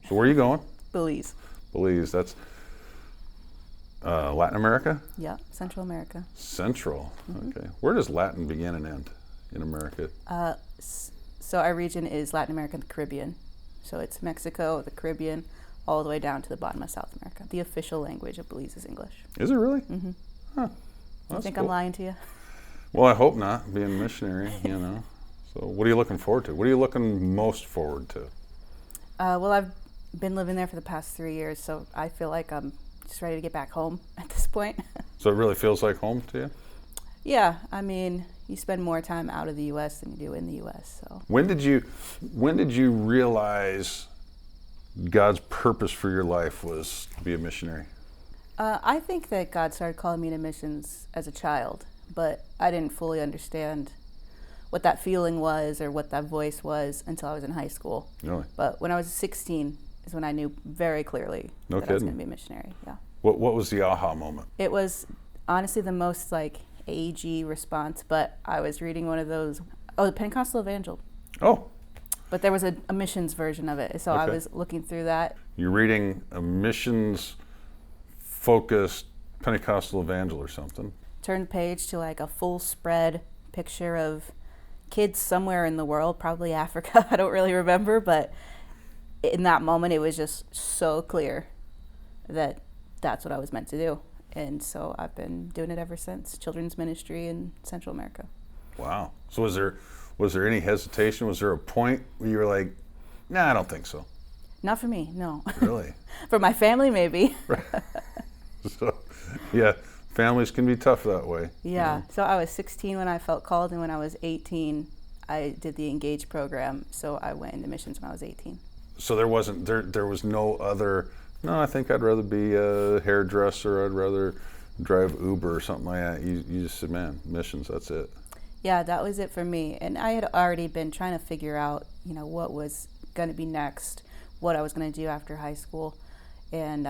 So where are you going? Belize. Belize. That's Latin America? Yeah, Central America. Central. Okay. Where does Latin begin and end in America? So our region is Latin America and the Caribbean. So it's Mexico, the Caribbean, all the way down to the bottom of South America. The official language of Belize is English. Is it really? Mm-hmm. Huh. You think cool. I'm lying to you? Well, I hope not, being a missionary, So what are you looking forward to? What are you looking most forward to? Well, I've been living there for the past 3 years, so I feel like I'm just ready to get back home at this point. So it really feels like home to you? Yeah, I mean, you spend more time out of the U.S. than you do in the U.S. So When did you realize God's purpose for your life was to be a missionary? I think that God started calling me to missions as a child, but I didn't fully understand what that feeling was or what that voice was until I was in high school. Really? But when I was 16 is when I knew very clearly No that I was kidding. going to be a missionary. Yeah. What was the aha moment? It was honestly the most like AG response, but I was reading one of those, the Pentecostal Evangel. Oh, But there was a missions version of it, so I Okay. was looking through that. you're reading a missions-focused Pentecostal evangel or something. Turned the page to like a full spread picture of kids somewhere in the world, probably Africa. I don't really remember, but in that moment, it was just so clear that that's what I was meant to do. And so I've been doing it ever since, children's ministry in Central America. Wow. So was there any hesitation? Was there a point where you were like, nah, I don't think so? Not for me, no. Really? For my family, maybe. So, yeah, families can be tough that way. Yeah. So I was 16 when I felt called, and when I was 18, I did the Engage program. So I went into missions when I was 18. So there was no other, no, I think I'd rather be a hairdresser, I'd rather drive Uber or something like that. You just said, man, missions, that's it. Yeah, that was it for me. And I had already been trying to figure out, what was going to be next, what I was going to do after high school. And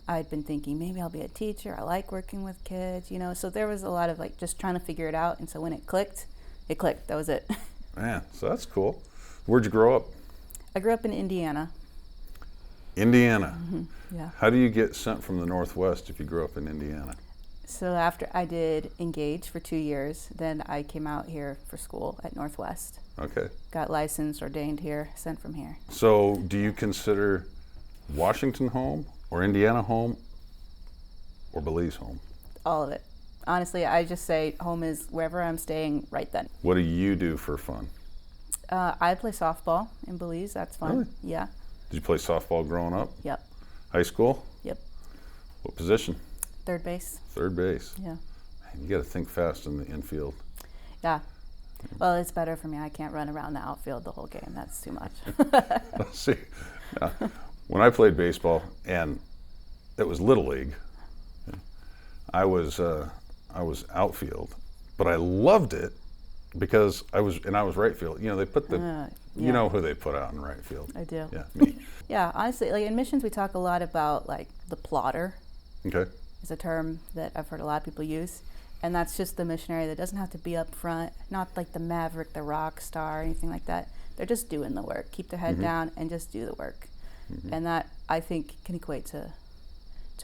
I'd been thinking, maybe I'll be a teacher. I like working with kids, So there was a lot of like just trying to figure it out. And so when it clicked. That was it. Man, so that's cool. Where'd you grow up? I grew up in Indiana. Indiana. Mm-hmm. Yeah. How do you get sent from the Northwest if you grew up in Indiana? So after I did Engage for 2 years, then I came out here for school at Northwest. Okay. Got licensed, ordained here, sent from here. So do you consider Washington home or Indiana home or Belize home? All of it. Honestly, I just say home is wherever I'm staying right then. What do you do for fun? I play softball in Belize. That's fun. Really? Yeah. Did you play softball growing up? Yep. High school? Yep. What position? Third base. Third base. Yeah. Man, you got to think fast in the infield. Yeah. Well, it's better for me. I can't run around the outfield the whole game. That's too much. See, when I played baseball, and it was Little League, I was outfield, but I loved it because I was right field. They put the, you yeah. know who they put out in right field. I do. Yeah, me. Yeah, honestly, like in missions, we talk a lot about like the plotter. Okay. Is a term that I've heard a lot of people use. And that's just the missionary that doesn't have to be up front, not like the maverick, the rock star, anything like that. They're just doing the work. Keep their head down and just do the work. Mm-hmm. And that, I think, can equate to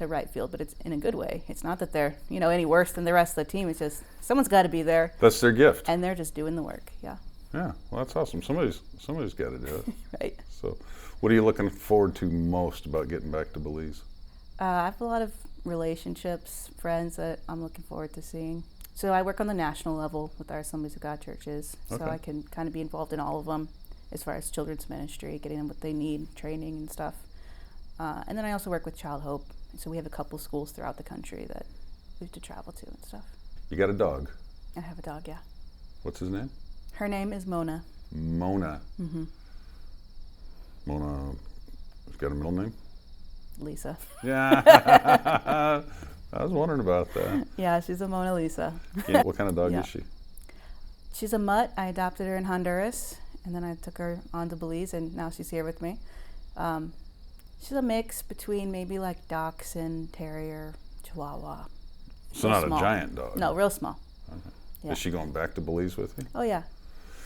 right field, but it's in a good way. It's not that they're, any worse than the rest of the team. It's just someone's got to be there. That's their gift. And they're just doing the work, yeah. Yeah, well, that's awesome. Somebody's got to do it. Right. So what are you looking forward to most about getting back to Belize? I have a lot of relationships, friends that I'm looking forward to seeing. So I work on the national level with our Assemblies of God churches, so Okay. I can kind of be involved in all of them as far as children's ministry, getting them what they need, training and stuff. And then I also work with Child Hope, so we have a couple schools throughout the country that we have to travel to and stuff. You got a dog. I have a dog, yeah. What's his name? Her name is Mona. Mona. Mm-hmm. Mona has got a middle name? Lisa. Yeah. I was wondering about that. Yeah, she's a Mona Lisa. Yeah, what kind of dog Yeah. is she? She's a mutt. I adopted her in Honduras, and then I took her on to Belize, and now she's here with me. She's a mix between maybe like Dachshund, Terrier, Chihuahua. So Real not small. a giant dog. No, real small. Okay. Yeah. Is she going back to Belize with you? Oh, yeah.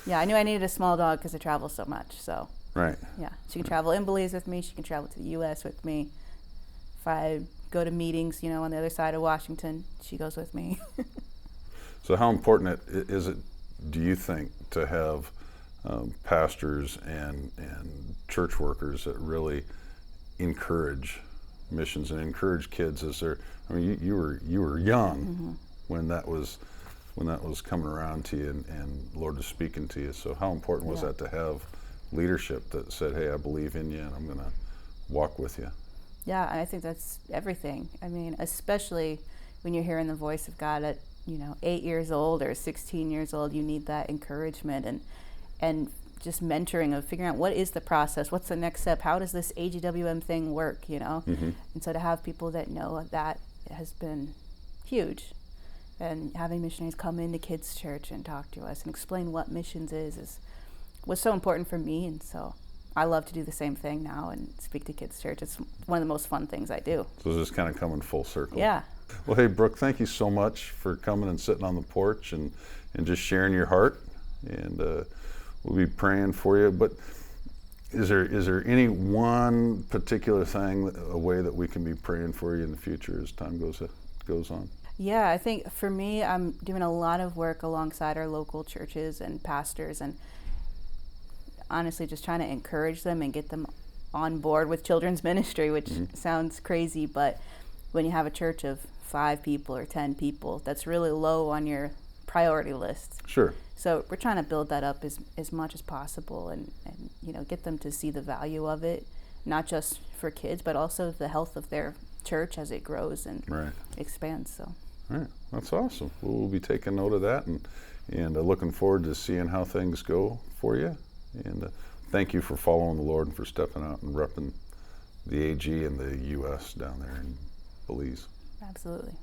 Yeah, I knew I needed a small dog because I travel so much, so Right. Yeah, she can travel in Belize with me. She can travel to the U.S. with me. If I go to meetings, on the other side of Washington, she goes with me. So how important is it, do you think, to have pastors and church workers that really encourage missions and encourage kids as they're? I mean, you were young when that was coming around to you, and Lord was speaking to you. So how important was that to have leadership that said, "Hey, I believe in you, and I'm going to walk with you"? Yeah, I think that's everything. I mean, especially when you're hearing the voice of God at 8 years old or 16 years old, you need that encouragement and just mentoring of figuring out what is the process, what's the next step, how does this AGWM thing work, And so to have people that know that has been huge. And having missionaries come into kids' church and talk to us and explain what missions was so important for me, and so I love to do the same thing now and speak to kids' church. It's one of the most fun things I do. So it's just kind of coming full circle. Yeah. Well, hey, Brooke, thank you so much for coming and sitting on the porch and just sharing your heart. And we'll be praying for you. But is there any one particular thing, a way that we can be praying for you in the future as time goes on? Yeah, I think for me, I'm doing a lot of work alongside our local churches and pastors, and honestly just trying to encourage them and get them on board with children's ministry, which sounds crazy, but when you have a church of 5 people or 10 people, that's really low on your priority list. Sure. So we're trying to build that up as much as possible and get them to see the value of it, not just for kids, but also the health of their church as it grows and expands. So. All right, that's awesome. We'll be taking note of that and looking forward to seeing how things go for you. And thank you for following the Lord and for stepping out and repping the AG and the U.S. down there in Belize. Absolutely.